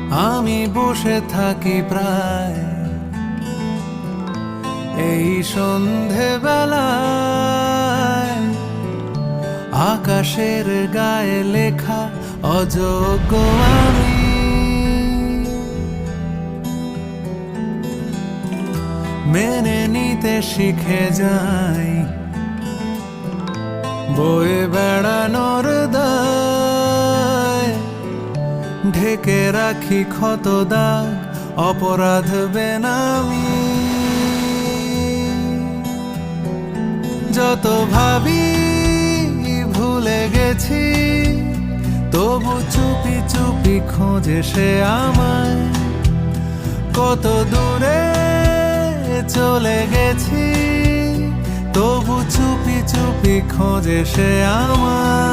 আমি বসে থাকি প্রায় এই সন্ধেবেলায়, আকাশের গায়ে লেখা অযোগ্য আমি। মেনে নিতে শিখে যাই বয়ে বেড়ানোর দায়, ঢেকে রাখি ক্ষত দাগ অপরাধ বেনামি। যত ভাবি ভুলে গেছি, তবু চুপি চুপি খোঁজে সে আমায়। কত দূরে চলে গেছি, তবু চুপি চুপি খোঁজে সে আমায়।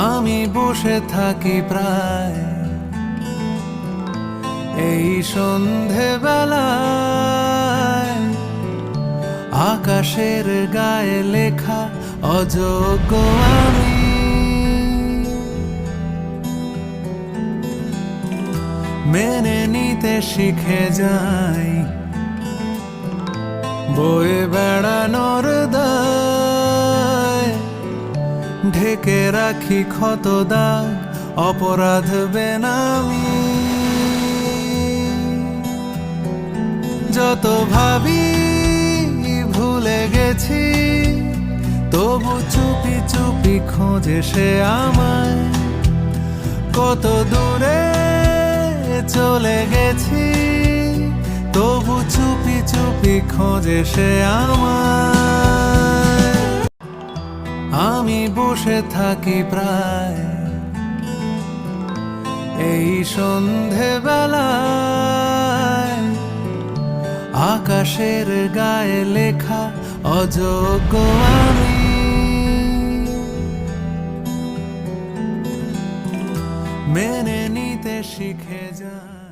আমি বসে থাকি প্রায় এই সন্ধেবেলায়, আকাশের গায়ে লেখা অযোগ্য আমি। মেনে নিতে শিখে যাই বয়ে বেড়ানোর দায়, ঢেকে রাখি ক্ষত দাগ অপরাধ বেনামি। যত ভাবি ভুলে গেছি, তবু চুপি চুপি খোঁজে সে আমায়। কত দূরে চলে গেছি, তবু চুপি চুপি খোঁজে সে আমায়। আমি বসে থাকি প্রায় এই সন্ধেবেলায়, আকাশের গায়ে লেখা অযোগ্য আমি। মেনে নিতে শিখে যাই।